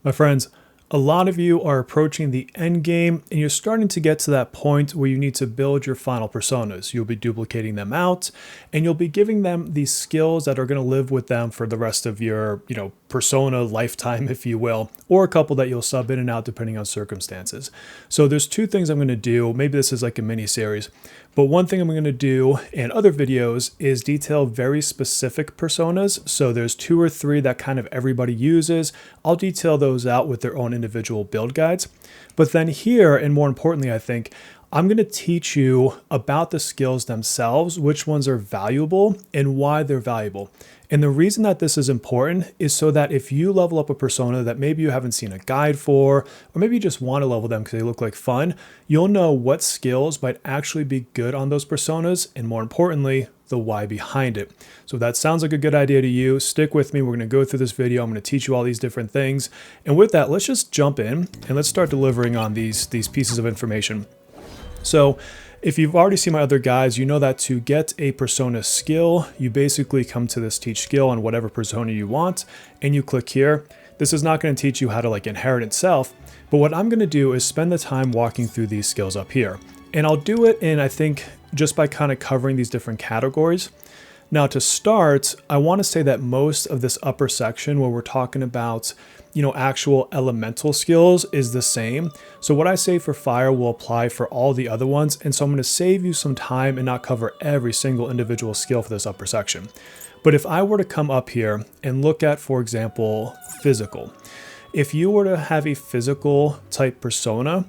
My friends, a lot of you are approaching the end game and you're starting to get to that point where you need to build your final personas. You'll be duplicating them out and you'll be giving them these skills that are going to live with them for the rest of your, persona lifetime, if you will, or a couple that you'll sub in and out depending on circumstances. So there's two things I'm going to do. Maybe this is like a mini series, but one thing I'm going to do in other videos is detail very specific personas. So there's 2 or 3 that kind of everybody uses. I'll detail those out with their own individual build guides. But then here, and more importantly, I think, I'm going to teach you about the skills themselves, which ones are valuable and why they're valuable. And the reason that this is important is so that if you level up a persona that maybe you haven't seen a guide for, or maybe you just want to level them because they look like fun, you'll know what skills might actually be good on those personas, and more importantly, the why behind it. So if that sounds like a good idea to you, stick with me. We're going to go through this video. I'm going to teach you all these different things. And with that, let's just jump in and let's start delivering on these pieces of information. So if you've already seen my other guides, you know that to get a persona skill, you basically come to this teach skill on whatever persona you want, and you click here. This is not going to teach you how to inherit itself, but what I'm going to do is spend the time walking through these skills up here. And I'll do it in, I think, just by kind of covering these different categories. Now to start, I want to say that most of this upper section where we're talking about actual elemental skills is the same. So what I say for fire will apply for all the other ones. And so I'm going to save you some time and not cover every single individual skill for this upper section. But if I were to come up here and look at, for example, physical, if you were to have a physical type persona,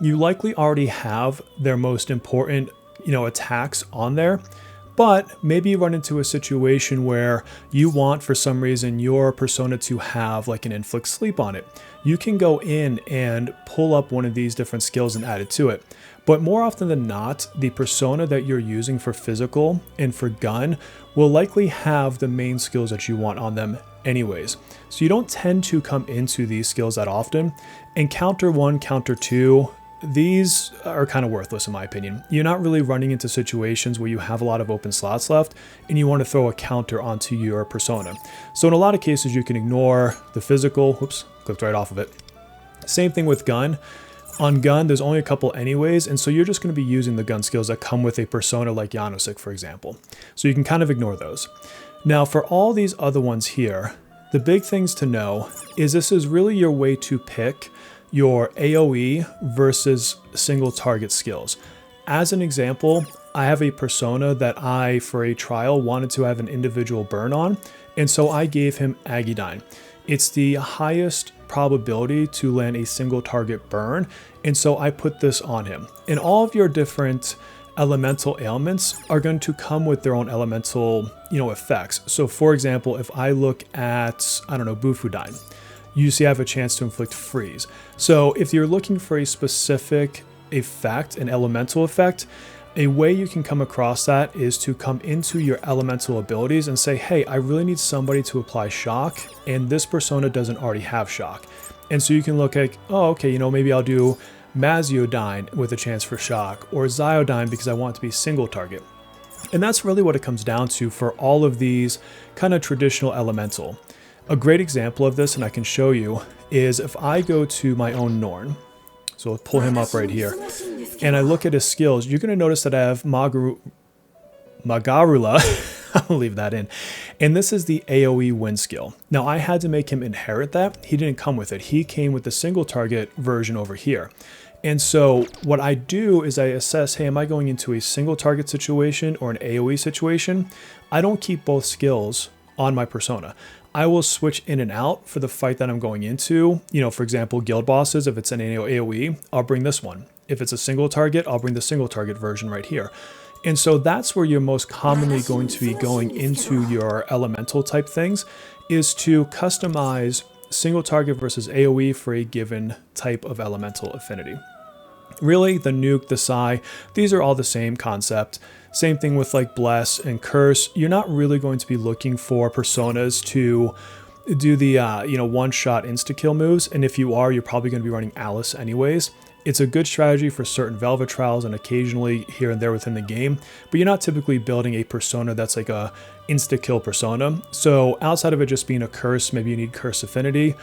you likely already have their most important, attacks on there. But maybe you run into a situation where you want, for some reason, your persona to have an inflict sleep on it. You can go in and pull up one of these different skills and add it to it. But more often than not, the persona that you're using for physical and for gun will likely have the main skills that you want on them anyways. So you don't tend to come into these skills that often. And counter 1, counter 2, these are kind of worthless in my opinion. You're not really running into situations where you have a lot of open slots left and you want to throw a counter onto your persona. So in a lot of cases, you can ignore the physical. Oops, clicked right off of it. Same thing with gun. On gun, there's only a couple anyways, and so you're just going to be using the gun skills that come with a persona like Janosik, for example. So you can kind of ignore those. Now for all these other ones here, the big things to know is this is really your way to pick your AoE versus single target skills. As an example, I have a persona that I, for a trial, wanted to have an individual burn on, and so I gave him Agidyne. It's the highest probability to land a single target burn, and so I put this on him. And all of your different elemental ailments are going to come with their own elemental, effects. So for example, if I look at, Bufudyne, you see I have a chance to inflict freeze. So if you're looking for a specific effect, an elemental effect, a way you can come across that is to come into your elemental abilities and say, hey, I really need somebody to apply shock, and this persona doesn't already have shock. And so you can look at, oh, okay, maybe I'll do Maziodyne with a chance for shock, or Ziodyne because I want it to be single target. And that's really what it comes down to for all of these kind of traditional elemental. A great example of this, and I can show you, is if I go to my own Norn, so I'll pull him up right here, and I look at his skills, you're going to notice that I have Magarula, I'll leave that in, and this is the AoE win skill. Now I had to make him inherit that. He didn't come with it. He came with the single target version over here. And so what I do is I assess, hey, am I going into a single target situation or an AoE situation? I don't keep both skills on my persona. I will switch in and out for the fight that I'm going into. For example, guild bosses, if it's an AoE, I'll bring this one. If it's a single target, I'll bring the single target version right here. And so that's where you're most commonly going to be going into your elemental type things, is to customize single target versus AoE for a given type of elemental affinity. Really, the nuke, the Psy, these are all the same concept. Same thing with Bless and Curse. You're not really going to be looking for personas to do the one-shot insta-kill moves. And if you are, you're probably going to be running Alice anyways. It's a good strategy for certain Velvet trials and occasionally here and there within the game, but you're not typically building a persona that's like a insta-kill persona. So outside of it just being a curse, maybe you need curse affinity,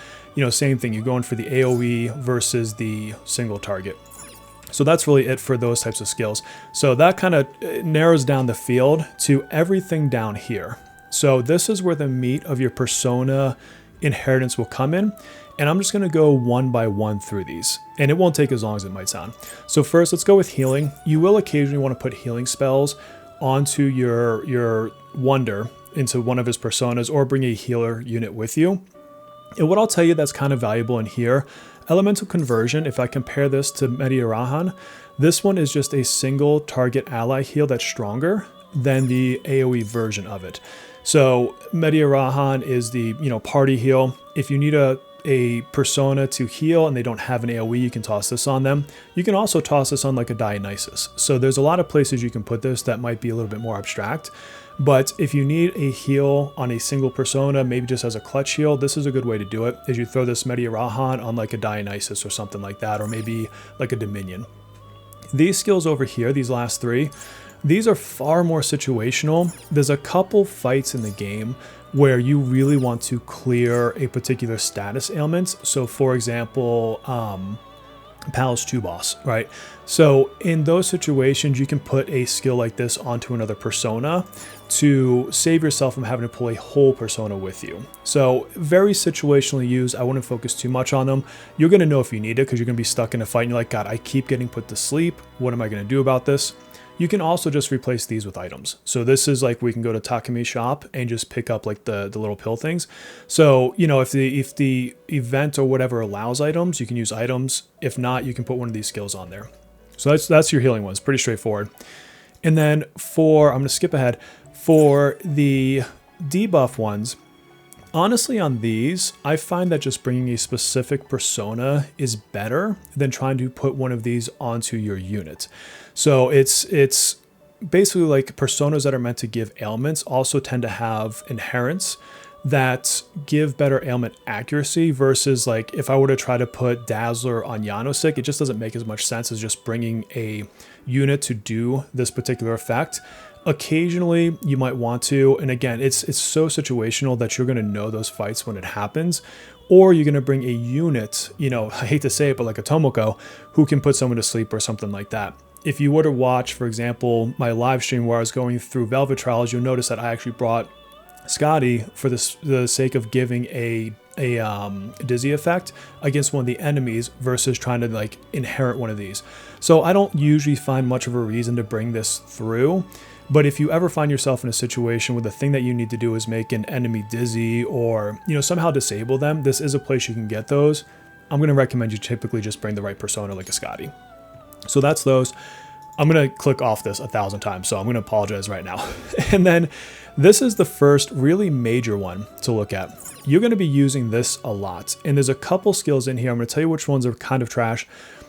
same thing, you're going for the AoE versus the single target. So that's really it for those types of skills. So that kind of narrows down the field to everything down here. So this is where the meat of your persona inheritance will come in. And I'm just going to go one by one through these. And it won't take as long as it might sound. So first, let's go with healing. You will occasionally want to put healing spells onto your Wonder into one of his personas, or bring a healer unit with you. And what I'll tell you that's kind of valuable in here, Elemental Conversion, if I compare this to Mediarahan, this one is just a single target ally heal that's stronger than the AoE version of it. So Mediarahan is the party heal. If you need a persona to heal and they don't have an AoE, you can toss this on them. You can also toss this on like a Dionysus. So there's a lot of places you can put this that might be a little bit more abstract. But if you need a heal on a single persona, maybe just as a clutch heal, this is a good way to do it, is you throw this Mediarahan on like a Dionysus or something like that, or maybe like a Dominion. These skills over here, these last three, these are far more situational. There's a couple fights in the game where you really want to clear a particular status ailment. So for example, Palace 2 boss, right? So in those situations, you can put a skill like this onto another persona to save yourself from having to pull a whole persona with you. So very situationally used. I wouldn't focus too much on them. You're going to know if you need it because you're going to be stuck in a fight and you're like, God, I keep getting put to sleep. What am I going to do about this? You can also just replace these with items. So this is like, we can go to Takumi shop and just pick up like the little pill things. So, if the event or whatever allows items, you can use items. If not, you can put one of these skills on there. So that's your healing ones, pretty straightforward. And then I'm going to skip ahead. For the debuff ones, honestly on these, I find that just bringing a specific persona is better than trying to put one of these onto your unit. So it's basically like personas that are meant to give ailments also tend to have inherents that give better ailment accuracy versus like if I were to try to put Dazzler on Janosik, it just doesn't make as much sense as just bringing a unit to do this particular effect. Occasionally you might want to, and again, it's so situational that you're going to know those fights when it happens, or you're going to bring a unit, I hate to say it, but like a Tomoko who can put someone to sleep or something like that. If you were to watch, for example, my live stream where I was going through Velvet Trials, you'll notice that I actually brought Scotty for the sake of giving a dizzy effect against one of the enemies versus trying to like inherit one of these. So I don't usually find much of a reason to bring this through. But if you ever find yourself in a situation where the thing that you need to do is make an enemy dizzy or, somehow disable them, this is a place you can get those. I'm going to recommend you typically just bring the right persona like a Scotty. So that's those. I'm going to click off this 1,000 times, so I'm going to apologize right now. And then this is the first really major one to look at. You're going to be using this a lot. And there's a couple skills in here. I'm going to tell you which ones are kind of trash.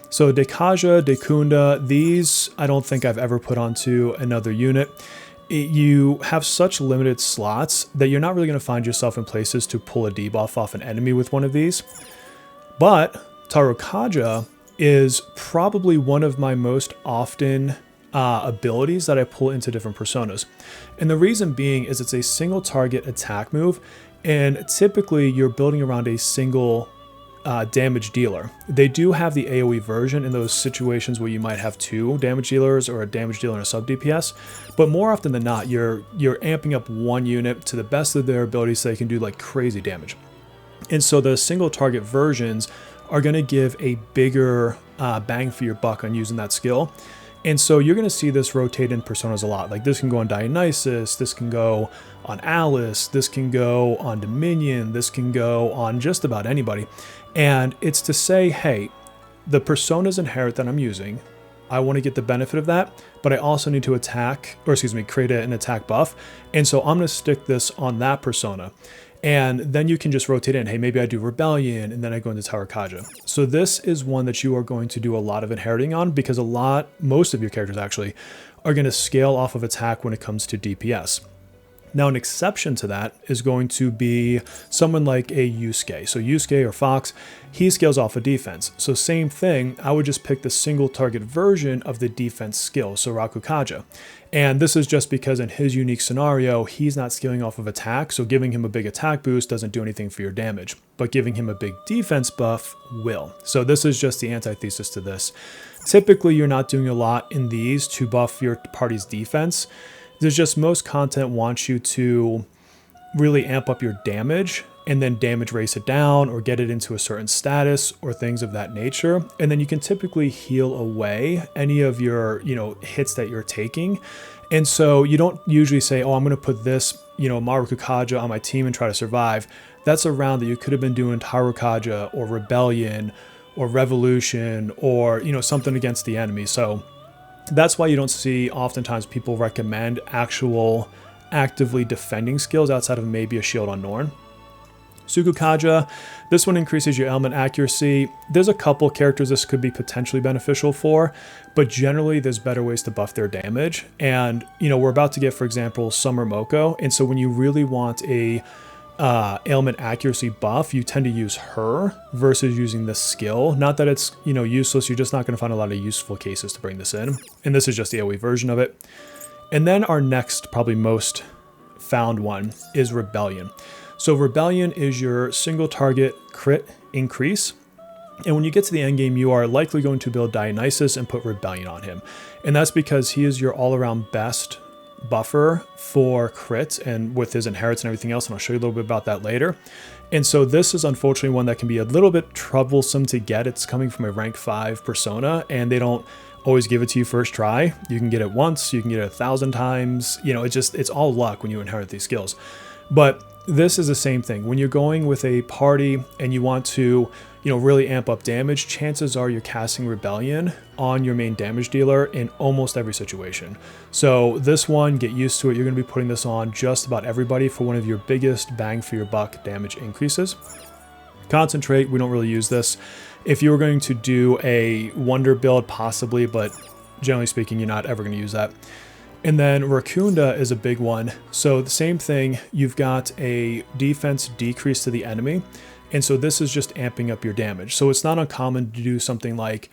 So Dekaja, Dekunda, these I don't think I've ever put onto another unit. You have such limited slots that you're not really going to find yourself in places to pull a debuff off an enemy with one of these. But Tarukaja is probably one of my most often abilities that I pull into different personas. And the reason being is it's a single target attack move, and typically you're building around a single damage dealer. They do have the AoE version in those situations where you might have two damage dealers or a damage dealer and a sub DPS, but more often than not, you're amping up one unit to the best of their ability so they can do like crazy damage. And so the single target versions are going to give a bigger bang for your buck on using that skill. And so you're going to see this rotate in personas a lot. Like this can go on Dionysus, this can go on Alice, this can go on Dominion, this can go on just about anybody. And it's to say, hey, the personas inherit that I'm using, I want to get the benefit of that, but I also need to create an attack buff. And so I'm going to stick this on that persona. And then you can just rotate in. Hey, maybe I do Rebellion, and then I go into Tarukaja. So this is one that you are going to do a lot of inheriting on because most of your characters actually are going to scale off of attack when it comes to DPS. Now, an exception to that is going to be someone like a Yusuke. So Yusuke or Fox, he scales off of defense. So same thing, I would just pick the single target version of the defense skill, so Rakukaja. And this is just because in his unique scenario, he's not scaling off of attack, so giving him a big attack boost doesn't do anything for your damage, but giving him a big defense buff will. So this is just the antithesis to this. Typically, you're not doing a lot in these to buff your party's defense. There's just most content wants you to really amp up your damage and then damage race it down or get it into a certain status or things of that nature. And then you can typically heal away any of your, hits that you're taking. And so you don't usually say, oh, I'm going to put this, Marukukaja on my team and try to survive. That's a round that you could have been doing Tarukaja or Rebellion or Revolution or, something against the enemy. So that's why you don't see oftentimes people recommend actual actively defending skills outside of maybe a shield on Norn. Sukukaja, this one increases your ailment accuracy. There's a couple characters this could be potentially beneficial for, but generally there's better ways to buff their damage. And, we're about to get, for example, Summer Moko. And so when you really want a ailment accuracy buff, you tend to use her versus using this skill. Not that it's useless, you're just not going to find a lot of useful cases to bring this in, and this is just the AoE version of it. And then our next, probably most found one, is Rebellion. So Rebellion is your single target crit increase, and when you get to the end game, you are likely going to build Dionysus and put Rebellion on him, and that's because he is your all-around best buffer for crits and with his inherits and everything else, and I'll show you a little bit about that later. And so this is unfortunately one that can be a little bit troublesome to get. It's coming from a rank 5 persona, and they don't always give it to you first try. You can get it once, you can get it 1,000 times. It's all luck when you inherit these skills. But this is the same thing. When you're going with a party and you want to really amp up damage, chances are you're casting Rebellion on your main damage dealer in almost every situation. So this one, get used to it. You're going to be putting this on just about everybody for one of your biggest bang for your buck damage increases. Concentrate, we don't really use this. If you were going to do a Wonder build, possibly, but generally speaking, you're not ever going to use that. And then Rakunda is a big one. So the same thing, you've got a defense decrease to the enemy. And so this is just amping up your damage. So it's not uncommon to do something like,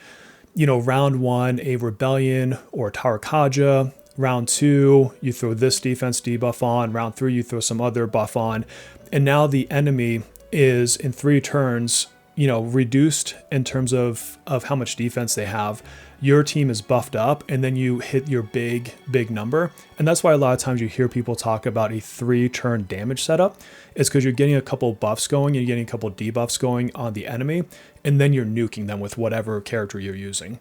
round 1, a Rebellion or Tarukaja. Round 2, you throw this defense debuff on. Round 3, you throw some other buff on. And now the enemy is in 3 turns, reduced in terms of how much defense they have. Your team is buffed up, and then you hit your big number. And that's why a lot of times you hear people talk about a 3-turn damage setup. It's because you're getting a couple buffs going, and you're getting a couple debuffs going on the enemy, and then you're nuking them with whatever character you're using.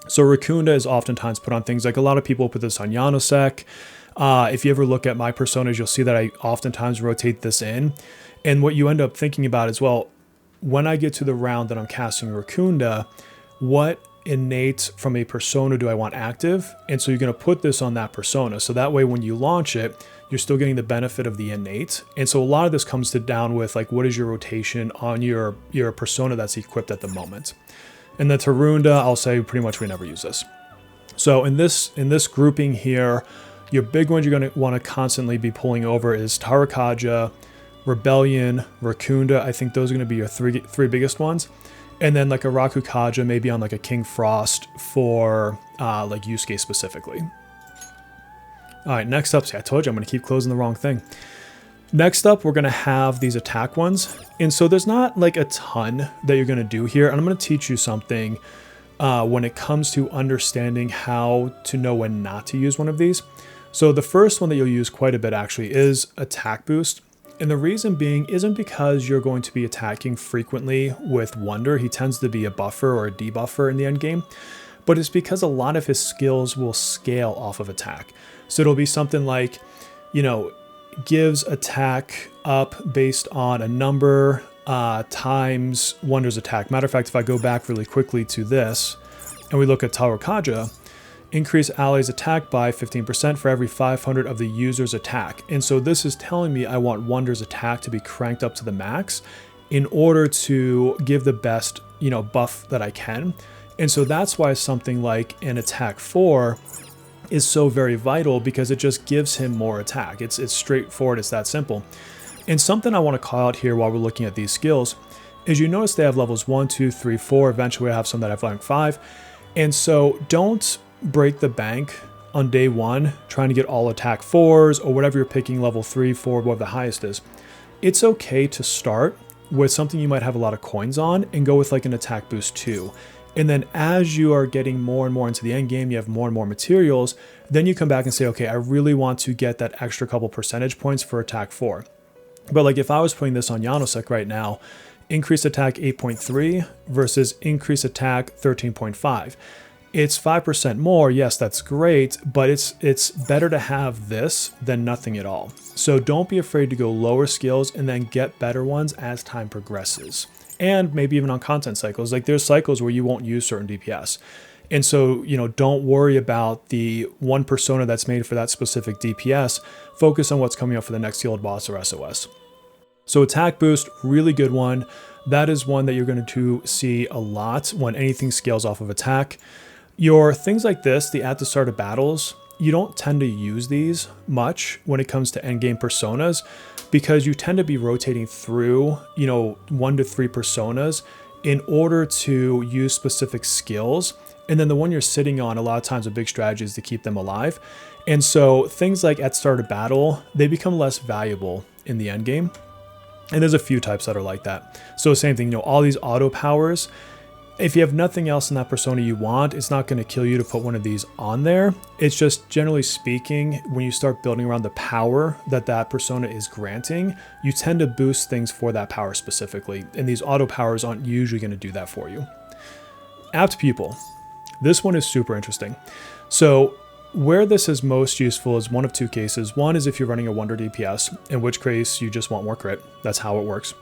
So Rakunda is oftentimes put on things like, a lot of people put this on Yanosek. If you ever look at my personas, you'll see that I oftentimes rotate this in. And what you end up thinking about is, well, when I get to the round that I'm casting Rakunda, what innate from a persona do I want active? And so you're going to put this on that persona. So that way, when you launch it, you're still getting the benefit of the innate. And so a lot of this comes down with like, what is your rotation on your persona that's equipped at the moment? And the Tarunda, I'll say pretty much we never use this. So in this grouping here, your big ones you're going to want to constantly be pulling over is Tarukaja, Rebellion, Rakunda. I think those are going to be your three biggest ones. And then like a Rakukaja, maybe on like a King Frost for like Yusuke specifically. All right, next up, see, I told you I'm going to keep closing the wrong thing. Next up, we're going to have these attack ones. And so there's not like a ton that you're going to do here. And I'm going to teach you something when it comes to understanding how to know when not to use one of these. So the first one that you'll use quite a bit actually is attack boost. And the reason being isn't because you're going to be attacking frequently with Wonder. He tends to be a buffer or a debuffer in the end game, but it's because a lot of his skills will scale off of attack. So it'll be something like, gives attack up based on a number times Wonder's attack. Matter of fact, if I go back really quickly to this and we look at Tarukaja, increase allies attack by 15% for every 500 of the user's attack. And so this is telling me I want Wonder's attack to be cranked up to the max in order to give the best, buff that I can. And so that's why something like an attack 4 is so very vital because it just gives him more attack. It's straightforward, it's that simple. And something I want to call out here while we're looking at these skills is you notice they have levels 1, 2, 3, 4. Eventually I have some that have rank 5. And so don't break the bank on day one trying to get all attack 4s or whatever you're picking, level 3, 4, whatever the highest is. It's okay to start with something you might have a lot of coins on and go with like an attack boost 2. And then as you are getting more and more into the end game, you have more and more materials, then you come back and say, okay, I really want to get that extra couple percentage points for attack 4. But like if I was putting this on Janosek right now, increase attack 8.3 versus increase attack 13.5. It's 5% more. Yes, that's great, but it's better to have this than nothing at all. So don't be afraid to go lower skills and then get better ones as time progresses. And maybe even on content cycles. Like there's cycles where you won't use certain DPS. And so, don't worry about the one persona that's made for that specific DPS. Focus on what's coming up for the next guild boss or SOS. So attack boost, really good one. That is one that you're going to see a lot when anything scales off of attack. Your things like this, the at the start of battles, you don't tend to use these much when it comes to endgame personas because you tend to be rotating through, 1 to 3 personas in order to use specific skills. And then the one you're sitting on, a lot of times a big strategy is to keep them alive. And so things like at start of battle, they become less valuable in the endgame. And there's a few types that are like that. So same thing, all these auto powers, if you have nothing else in that persona you want, it's not going to kill you to put one of these on there. It's just generally speaking, when you start building around the power that that persona is granting, you tend to boost things for that power specifically. And these auto powers aren't usually going to do that for you. Apt Pupil. This one is super interesting. So where this is most useful is one of two cases. One is if you're running a Wonder DPS, in which case you just want more crit. That's how it works.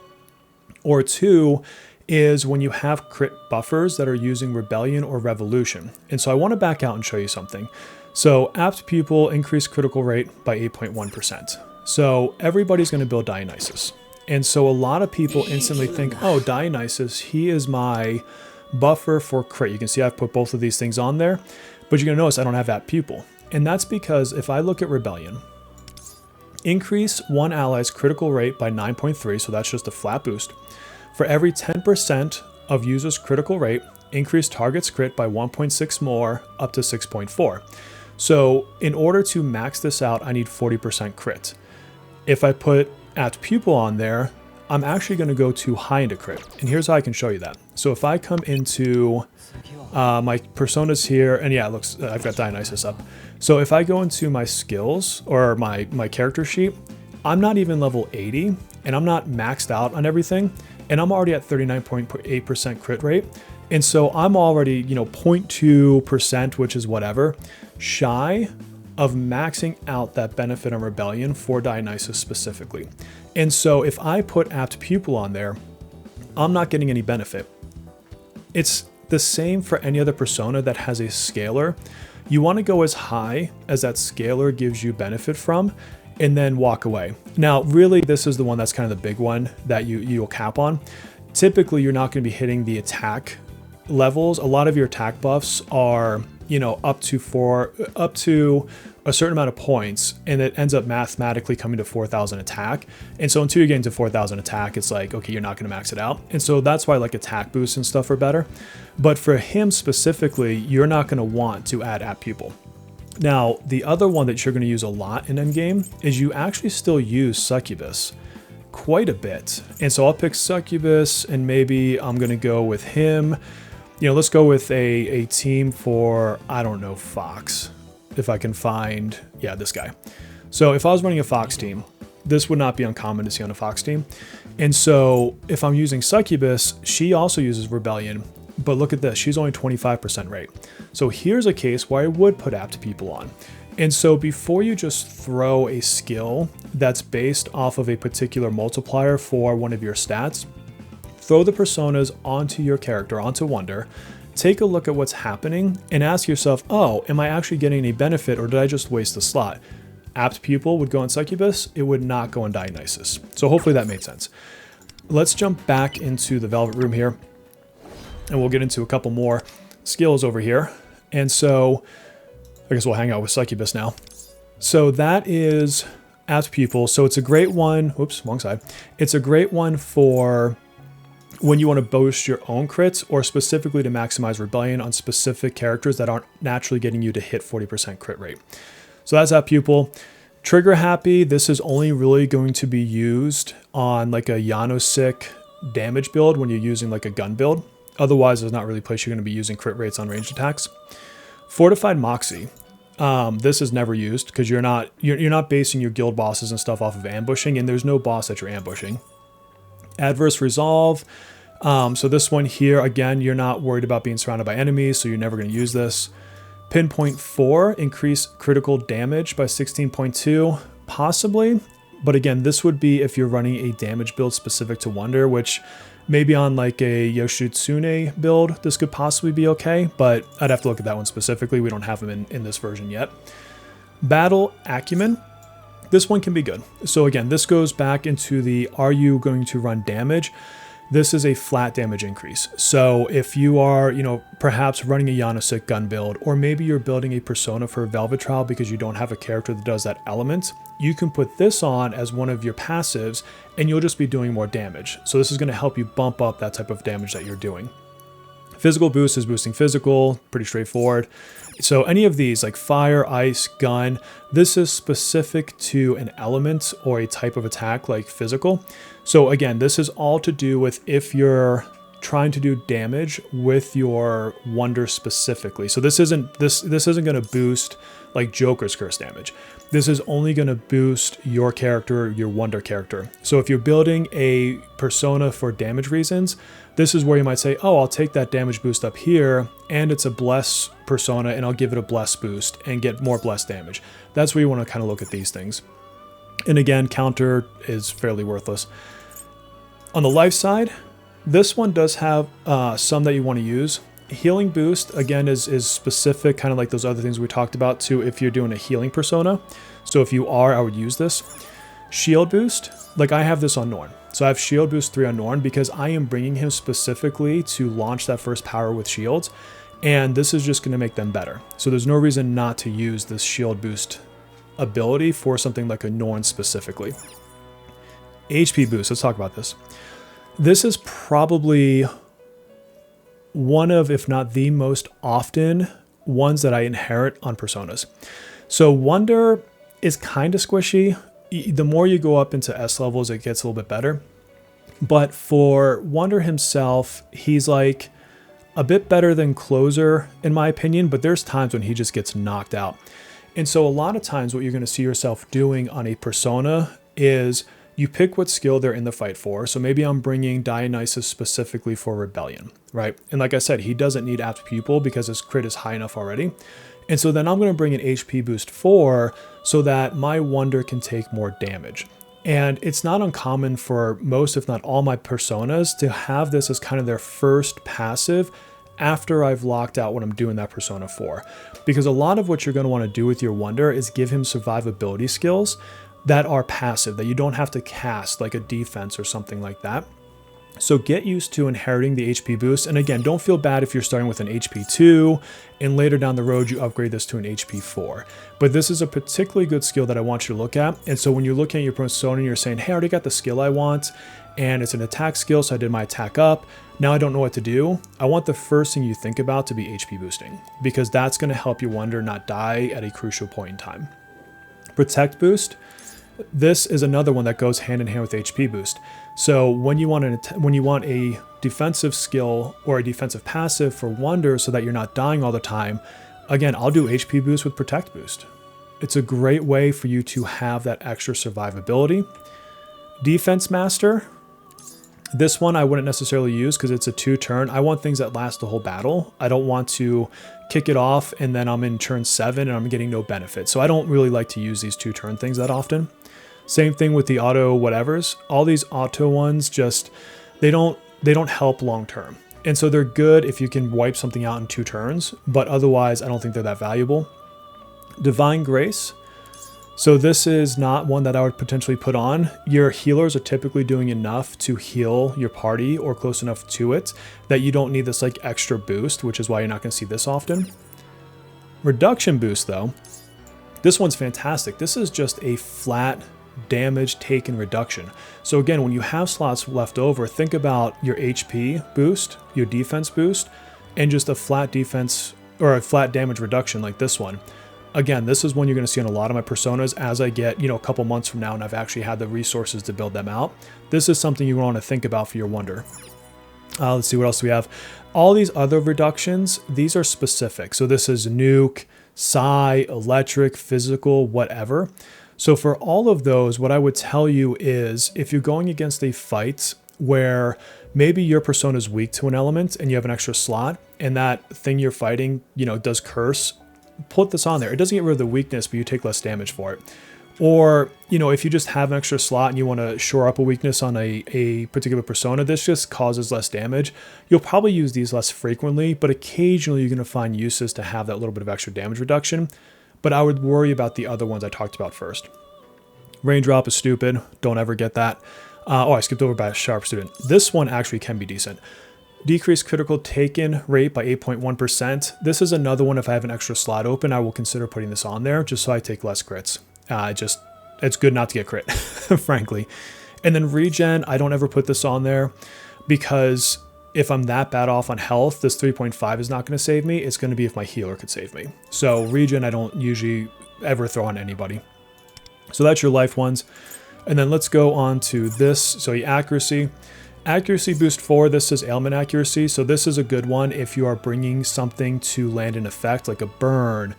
Or two is when you have crit buffers that are using Rebellion or Revolution. And so I want to back out and show you something. So Apt Pupil increased critical rate by 8.1%. So everybody's going to build Dionysus. And so a lot of people instantly think, oh, Dionysus, he is my buffer for crit. You can see I've put both of these things on there, but you're going to notice I don't have Apt Pupil. And that's because if I look at Rebellion, increase one ally's critical rate by 9.3, so that's just a flat boost. For every 10% of user's critical rate, increase target's crit by 1.6 more, up to 6.4. So in order to max this out, I need 40% crit. If I put Apt Pupil on there, I'm actually going to go too high into crit. And here's how I can show you that. So if I come into my personas here, and yeah, it looks, I've got Dionysus up. So if I go into my skills or my character sheet, I'm not even level 80 and I'm not maxed out on everything. And I'm already at 39.8% crit rate. And so I'm already, 0.2%, which is whatever, shy of maxing out that benefit on Rebellion for Dionysus specifically. And so if I put Apt Pupil on there, I'm not getting any benefit. It's the same for any other persona that has a scalar. You want to go as high as that scalar gives you benefit from, and then walk away. Now, really, this is the one that's kind of the big one that you'll cap on. Typically, you're not going to be hitting the attack levels. A lot of your attack buffs are, up to a certain amount of points, and it ends up mathematically coming to 4,000 attack. And so until you're getting to 4,000 attack, it's like, okay, you're not going to max it out. And so that's why like attack boosts and stuff are better. But for him specifically, you're not going to want to add Apt Pupil. Now, the other one that you're going to use a lot in endgame is you actually still use Succubus quite a bit. And so I'll pick Succubus, and maybe I'm going to go with him. Let's go with a team for, I don't know, Fox. If I can find, yeah, this guy. So if I was running a Fox team, this would not be uncommon to see on a Fox team. And so if I'm using Succubus, she also uses Rebellion. But look at this, she's only 25% rate. So here's a case where I would put Apt Pupil on. And so before you just throw a skill that's based off of a particular multiplier for one of your stats, throw the personas onto your character, onto Wonder, take a look at what's happening and ask yourself, oh, am I actually getting any benefit or did I just waste the slot? Apt Pupil would go on Succubus, it would not go on Dionysus. So hopefully that made sense. Let's jump back into the Velvet Room here, and we'll get into a couple more skills over here. And so I guess we'll hang out with Succubus now. So that is Apt Pupil. So it's a great one. Whoops, wrong side. It's a great one for when you want to boost your own crits, or specifically to maximize Rebellion on specific characters that aren't naturally getting you to hit 40% crit rate. So that's Apt Pupil. Trigger Happy, this is only really going to be used on like a Yanosik damage build when you're using like a gun build. Otherwise, there's not really a place you're going to be using crit rates on ranged attacks. Fortified Moxie. This is never used because you're not basing your guild bosses and stuff off of ambushing, and there's no boss that you're ambushing. Adverse Resolve. So this one here, again, you're not worried about being surrounded by enemies, so you're never going to use this. Pinpoint 4, increase critical damage by 16.2, possibly. But again, this would be if you're running a damage build specific to Wonder, which maybe on like a Yoshitsune build, this could possibly be okay, but I'd have to look at that one specifically. We don't have them in this version yet. Battle Acumen. This one can be good. So again, this goes back into the, are you going to run damage? This is a flat damage increase. So if you are, perhaps running a Yanosik gun build, or maybe you're building a persona for Velvet Trial because you don't have a character that does that element, you can put this on as one of your passives and you'll just be doing more damage. So this is going to help you bump up that type of damage that you're doing. Physical boost is boosting physical, pretty straightforward. So any of these like fire, ice, gun, this is specific to an element or a type of attack like physical. So again, this is all to do with if you're trying to do damage with your Wonder specifically. So this isn't going to boost like Joker's curse damage. This is only going to boost your character, your Wonder character. So if you're building a persona for damage reasons, this is where you might say, oh, I'll take that damage boost up here, and it's a bless persona, and I'll give it a bless boost and get more bless damage. That's where you want to kind of look at these things. And again, counter is fairly worthless. On the life side, this one does have some that you want to use. Healing boost, again, is specific, kind of like those other things we talked about, to if you're doing a healing persona. So if you are, I would use this. Shield boost, like I have this on Norn. So I have shield boost 3 on Norn because I am bringing him specifically to launch that first power with shields. And this is just going to make them better. So there's no reason not to use this shield boost ability for something like a Norn specifically. HP boost, let's talk about this. This is probably one of, if not the most often ones that I inherit on personas. So Wonder is kind of squishy. The more you go up into S levels, it gets a little bit better. But for Wonder himself, he's like a bit better than Closer in my opinion, but there's times when he just gets knocked out. And so a lot of times what you're going to see yourself doing on a persona is you pick what skill they're in the fight for. So maybe I'm bringing Dionysus specifically for Rebellion, right? And like I said, he doesn't need Apt Pupil because his crit is high enough already. And so then I'm going to bring an HP boost 4 so that my Wonder can take more damage. And it's not uncommon for most, if not all, my personas to have this as kind of their first passive after I've locked out what I'm doing that persona for. Because a lot of what you're going to want to do with your Wonder is give him survivability skills that are passive, that you don't have to cast like a defense or something like that. So get used to inheriting the HP boost. And again, don't feel bad if you're starting with an HP 2 and later down the road you upgrade this to an HP 4. But this is a particularly good skill that I want you to look at. And so when you're looking at your persona and you're saying, hey, I already got the skill I want, and it's an attack skill, so I did my attack up, now I don't know what to do, I want the first thing you think about to be HP boosting, because that's going to help your Wonder not die at a crucial point in time. Protect boost. This is another one that goes hand in hand with HP boost. So when you want a defensive skill or a defensive passive for Wonder so that you're not dying all the time, again, I'll do HP boost with Protect boost. It's a great way for you to have that extra survivability. Defense Master. This one I wouldn't necessarily use because it's a 2-turn. I want things that last the whole battle. I don't want to kick it off and then I'm in turn 7 and I'm getting no benefit. So I don't really like to use these 2-turn things that often. Same thing with the auto whatevers. All these auto ones just, they don't help long term. And so they're good if you can wipe something out in 2 turns, but otherwise I don't think they're that valuable. Divine Grace. So this is not one that I would potentially put on. Your healers are typically doing enough to heal your party or close enough to it that you don't need this like extra boost, which is why you're not going to see this often. reduction boost though, this one's fantastic. This is just a flat damage taken reduction. So again, when you have slots left over, think about your HP boost, your defense boost, and just a flat defense or a flat damage reduction like this one. Again, this is one you're going to see on a lot of my personas as I get, a couple months from now and I've actually had the resources to build them out. This is something you want to think about for your wonder. Let's see what else we have. All these other reductions, these are specific. So this is nuke, psi, electric, physical, whatever. So for all of those, what I would tell you is if you're going against a fight where maybe your persona is weak to an element and you have an extra slot and that thing you're fighting, does curse, put this on there. It doesn't get rid of the weakness, but you take less damage for it. Or, if you just have an extra slot and you want to shore up a weakness on a particular persona, this just causes less damage. You'll probably use these less frequently, but occasionally you're going to find uses to have that little bit of extra damage reduction. But I would worry about the other ones I talked about first. Raindrop is stupid. Don't ever get that. I skipped over by a sharp student. This one actually can be decent. Decrease critical taken rate by 8.1%. This is another one. If I have an extra slot open, I will consider putting this on there just so I take less crits. It's good not to get crit, frankly. And then regen, I don't ever put this on there because if I'm that bad off on health, this 3.5 is not going to save me. It's going to be if my healer could save me. So regen, I don't usually ever throw on anybody. So that's your life ones. And then let's go on to this. So the accuracy. Accuracy boost 4, this is ailment accuracy. So this is a good one if you are bringing something to land an effect like a burn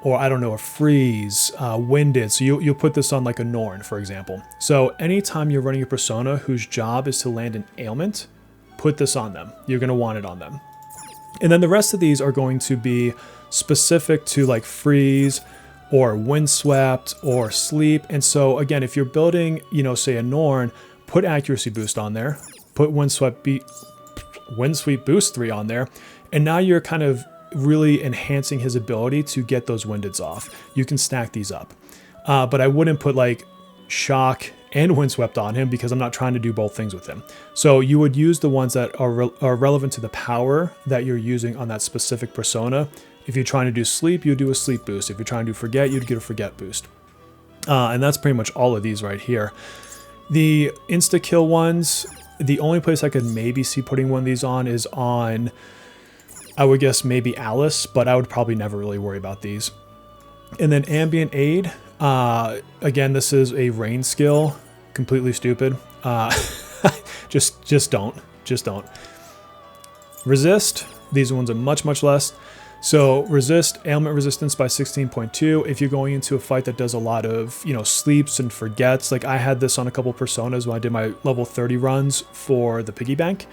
or I don't know, a freeze, winded. So you'll put this on like a Norn, for example. So anytime you're running a persona whose job is to land an ailment, put this on them. You're going to want it on them. And then the rest of these are going to be specific to like freeze or windswept or sleep. And so again, if you're building, say a Norn, put accuracy boost on there, put windsweep boost 3 on there. And now you're kind of really enhancing his ability to get those windeds off. You can stack these up. But I wouldn't put like shock and windswept on him because I'm not trying to do both things with him. So you would use the ones that are relevant to the power that you're using on that specific persona. If you're trying to do sleep, you do a sleep boost. If you're trying to do forget, you'd get a forget boost. And that's pretty much all of these right here. The insta-kill ones, the only place I could maybe see putting one of these on is on, I would guess maybe Alice, but I would probably never really worry about these. And then ambient aid, again, this is a rain skill, completely stupid. Just don't. Resist, these ones are much less. So resist, ailment resistance by 16.2. If you're going into a fight that does a lot of, sleeps and forgets, like I had this on a couple personas when I did my level 30 runs for the piggy bank.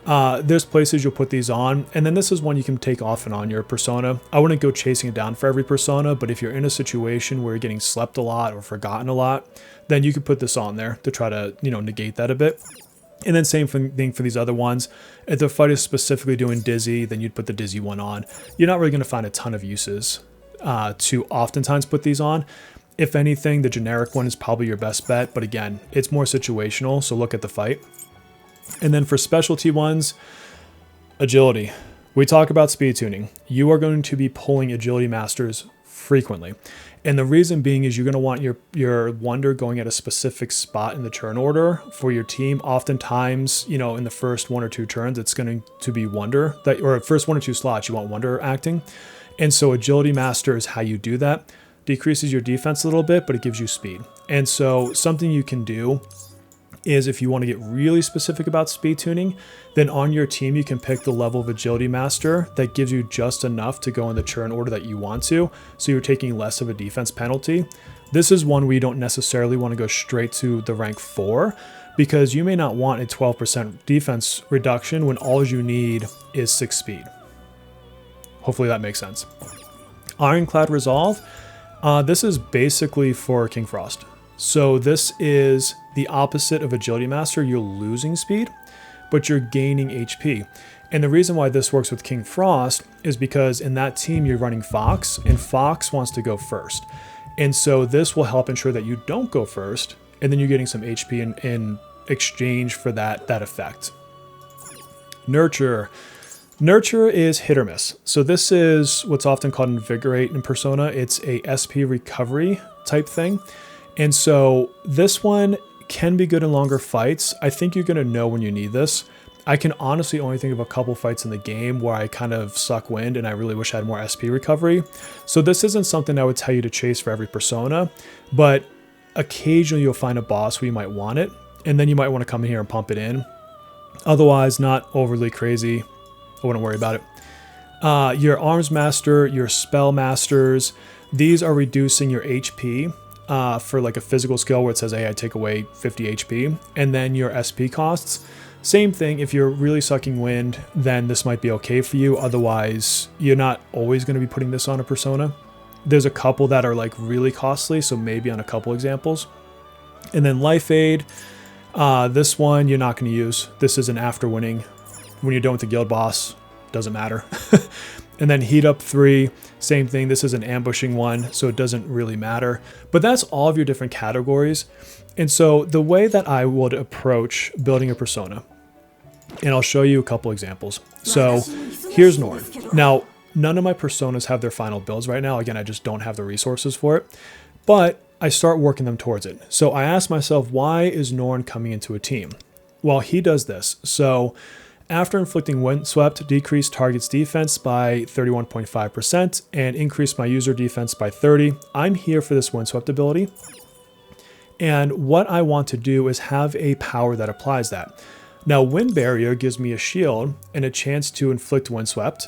There's places you'll put these on, and then this is one you can take off and on your persona. I wouldn't go chasing it down for every persona, but if you're in a situation where you're getting slept a lot or forgotten a lot, then you could put this on there to try to, negate that a bit. And then same thing for these other ones. If the fight is specifically doing dizzy, then you'd put the dizzy one on. You're not really going to find a ton of uses to oftentimes put these on. If anything, the generic one is probably your best bet, but again, it's more situational, so look at the fight. And then for specialty ones, agility. We talk about speed tuning. You are going to be pulling agility masters frequently. And the reason being is you're going to want your wonder going at a specific spot in the turn order for your team. Oftentimes, in the first 1 or 2 turns, it's going to be wonder that, or first 1 or 2 slots, you want wonder acting. And so agility master is how you do that. Decreases your defense a little bit, but it gives you speed. And so something you can do is if you want to get really specific about speed tuning, then on your team, you can pick the level of agility master that gives you just enough to go in the turn order that you want to. So you're taking less of a defense penalty. This is one where you don't necessarily want to go straight to the rank 4 because you may not want a 12% defense reduction when all you need is 6 speed. Hopefully that makes sense. Ironclad Resolve. This is basically for King Frost. So this is the opposite of Agility Master. You're losing speed, but you're gaining HP. And the reason why this works with King Frost is because in that team you're running Fox, and Fox wants to go first. And so this will help ensure that you don't go first, and then you're getting some HP in exchange for that effect. Nurture. Nurture is hit or miss. So this is what's often called Invigorate in Persona. It's a SP recovery type thing. And so this one can be good in longer fights. I think you're going to know when you need this. I can honestly only think of a couple fights in the game where I kind of suck wind and I really wish I had more SP recovery. So this isn't something I would tell you to chase for every persona, but occasionally you'll find a boss where you might want it, and then you might want to come in here and pump it in. Otherwise, not overly crazy. I wouldn't worry about it. Your Arms Master, your Spell Masters, these are reducing your HP for like a physical skill where it says, hey, I take away 50 HP, and then your SP costs. Same thing, if you're really sucking wind, then this might be okay for you. Otherwise, you're not always going to be putting this on a persona. There's a couple that are like really costly, so maybe on a couple examples. And then Life Aid, this one you're not going to use. This is an after winning. When you're done with the guild boss, doesn't matter. And then Heat Up 3, same thing. This is an ambushing one, so it doesn't really matter. But that's all of your different categories. And so the way that I would approach building a persona, and I'll show you a couple examples. So here's Norn. Now, none of my personas have their final builds right now. Again, I just don't have the resources for it. But I start working them towards it. So I ask myself, why is Norn coming into a team? Well, he does this. So after inflicting Windswept, decrease target's defense by 31.5% and increase my user defense by 30. I'm here for this Windswept ability. And what I want to do is have a power that applies that. Now, Wind Barrier gives me a shield and a chance to inflict Windswept,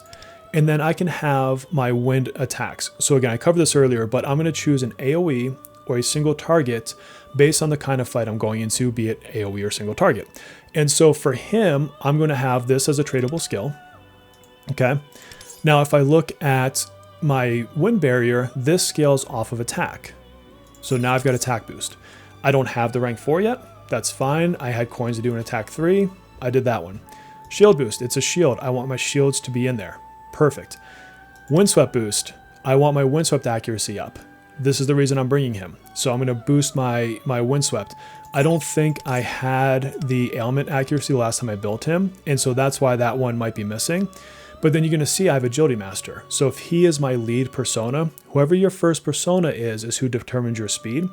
and then I can have my wind attacks. So again, I covered this earlier, but I'm going to choose an AoE or a single target based on the kind of fight I'm going into, be it AoE or single target. And so for him, I'm going to have this as a tradable skill. Okay. Now, if I look at my Wind Barrier, this scales off of attack. So now I've got attack boost. I don't have the rank 4 yet. That's fine. I had coins to do an attack 3. I did that one. Shield boost. It's a shield. I want my shields to be in there. Perfect. Windswept boost. I want my Windswept accuracy up. This is the reason I'm bringing him. So I'm going to boost my Windswept. I don't think I had the ailment accuracy last time I built him, and so that's why that one might be missing. But then you're going to see I have Agility Master. So if he is my lead persona, whoever your first persona is who determines your speed.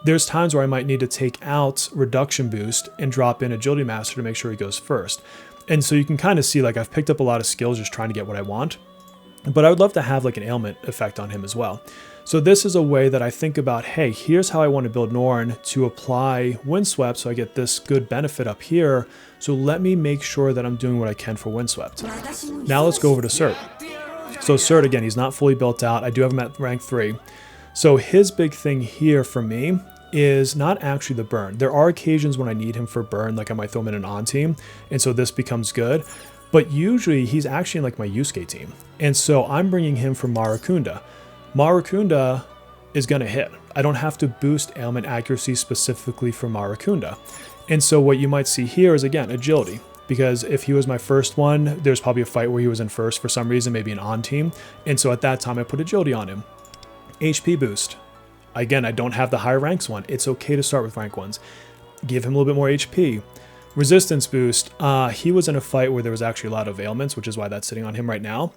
There's times where I might need to take out Reduction Boost and drop in Agility Master to make sure he goes first. And so you can kind of see, like, I've picked up a lot of skills just trying to get what I want. But I would love to have like an ailment effect on him as well. So this is a way that I think about, hey, here's how I want to build Norn to apply Windswept so I get this good benefit up here. So let me make sure that I'm doing what I can for Windswept. Now let's go over to Cert. So Cert, again, he's not fully built out. I do have him at rank 3. So his big thing here for me is not actually the burn. There are occasions when I need him for burn, like I might throw him in an on team, and so this becomes good. But usually he's actually in like my Yusuke team. And so I'm bringing him from Marakunda. Marakunda is going to hit. I don't have to boost ailment accuracy specifically for Marakunda. And so what you might see here is, again, agility. Because if he was my first one, there's probably a fight where he was in first for some reason, maybe an on team. And so at that time I put agility on him. HP boost. Again, I don't have the higher ranks one. It's okay to start with rank ones. Give him a little bit more HP. Resistance boost. He was in a fight where there was actually a lot of ailments, which is why that's sitting on him right now.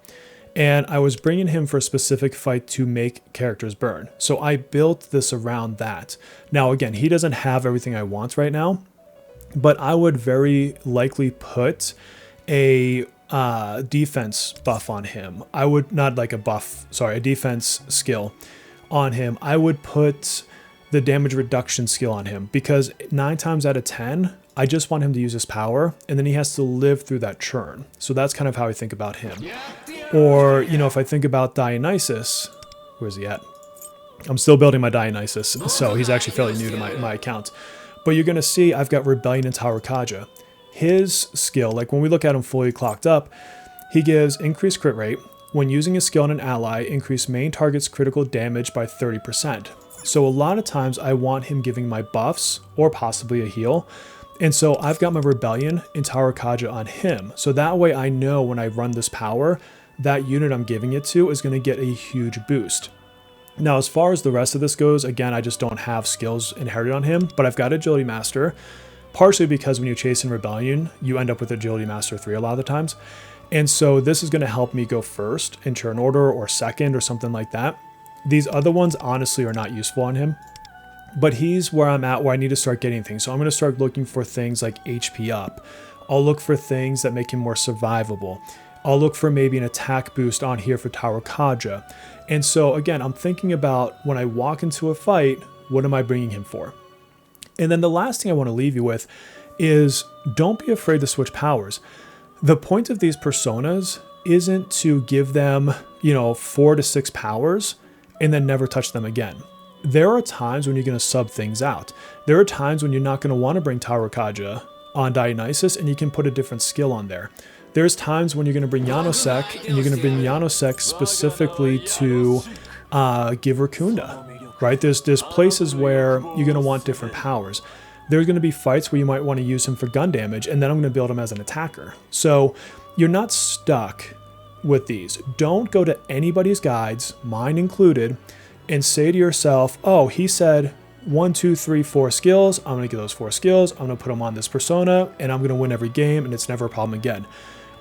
And I was bringing him for a specific fight to make characters burn. So I built this around that. Now, again, he doesn't have everything I want right now, but I would very likely put a defense buff on him. I would not like a buff, sorry, a defense skill on him. I would put the damage reduction skill on him because 9 times out of 10, I just want him to use his power and then he has to live through that churn. So that's kind of how I think about him. Or, you know, if I think about Dionysus, where's he at? I'm still building my Dionysus, so he's actually fairly new to my account. But you're going to see I've got Rebellion and Tower Kaja. His skill, like when we look at him fully clocked up, he gives increased crit rate. When using a skill on an ally, increase main target's critical damage by 30%. So a lot of times I want him giving my buffs or possibly a heal. And so I've got my Rebellion and Tower Kaja on him. So that way I know when I run this power, that unit I'm giving it to is going to get a huge boost. Now, as far as the rest of this goes, again, I just don't have skills inherited on him, but I've got Agility Master, partially because when you chase in Rebellion, you end up with Agility Master 3 a lot of the times. And so this is going to help me go first in turn order or second or something like that. These other ones honestly are not useful on him, but he's where I'm at where I need to start getting things. So I'm going to start looking for things like HP up. I'll look for things that make him more survivable. I'll look for maybe an attack boost on here for Tower Gacha. And so again, I'm thinking about when I walk into a fight, what am I bringing him for? And then the last thing I want to leave you with is don't be afraid to switch powers. The point of these personas isn't to give them, 4 to 6 powers and then never touch them again. There are times when you're going to sub things out. There are times when you're not going to want to bring Tower Gacha on Dionysus and you can put a different skill on there. There's times when you're going to bring Janosek and you're going to bring Janosek specifically to give Rakunda, right? There's places where you're going to want different powers. There's going to be fights where you might want to use him for gun damage, and then I'm going to build him as an attacker. So you're not stuck with these. Don't go to anybody's guides, mine included, and say to yourself, oh, he said 1, 2, 3, 4 skills. I'm going to get those 4 skills. I'm going to put them on this persona, and I'm going to win every game, and it's never a problem again.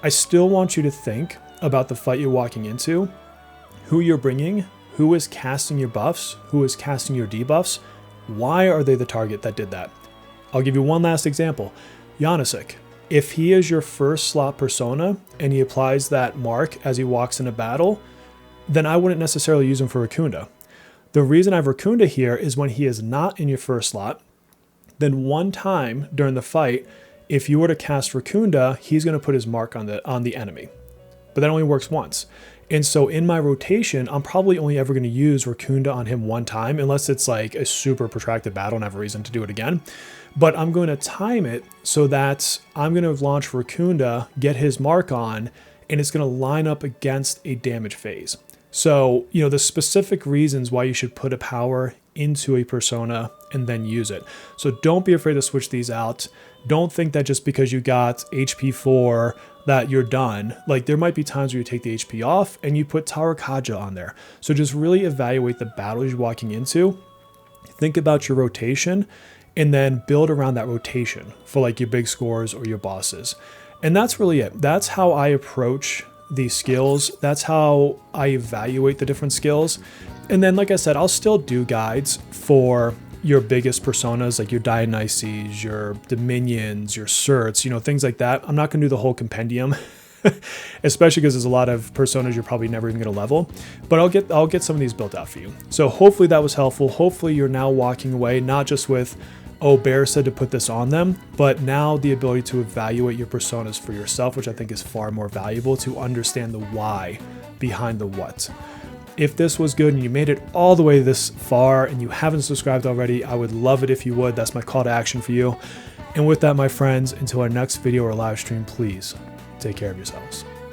I still want you to think about the fight you're walking into, who you're bringing, who is casting your buffs, who is casting your debuffs. Why are they the target that did that? I'll give you one last example. Janosek. If he is your first slot persona and he applies that mark as he walks into battle, then I wouldn't necessarily use him for Rakunda. The reason I have Rakunda here is when he is not in your first slot, then one time during the fight, if you were to cast Rakunda, he's going to put his mark on the enemy. But that only works once. And so in my rotation, I'm probably only ever going to use Rakunda on him one time, unless it's like a super protracted battle and I have a reason to do it again. But I'm going to time it so that I'm going to launch Rakunda, get his mark on, and it's going to line up against a damage phase. So, the specific reasons why you should put a power into a persona and then use it. So don't be afraid to switch these out. Don't think that just because you got HP 4 that you're done. Like there might be times where you take the HP off and you put Tower Gacha on there. So just really evaluate the battles you're walking into. Think about your rotation and then build around that rotation for like your big scores or your bosses. And that's really it. That's how I approach these skills. That's how I evaluate the different skills. And then, like I said, I'll still do guides for your biggest personas, like your Dionysus, your Dominions, your Certs, things like that. I'm not going to do the whole compendium, especially because there's a lot of personas you're probably never even going to level. But I'll get some of these built out for you. So hopefully that was helpful. Hopefully you're now walking away not just with, oh, Bear said to put this on them, but now the ability to evaluate your personas for yourself, which I think is far more valuable to understand the why behind the what. If this was good and you made it all the way this far and you haven't subscribed already, I would love it if you would. That's my call to action for you. And with that, my friends, until our next video or live stream, please take care of yourselves.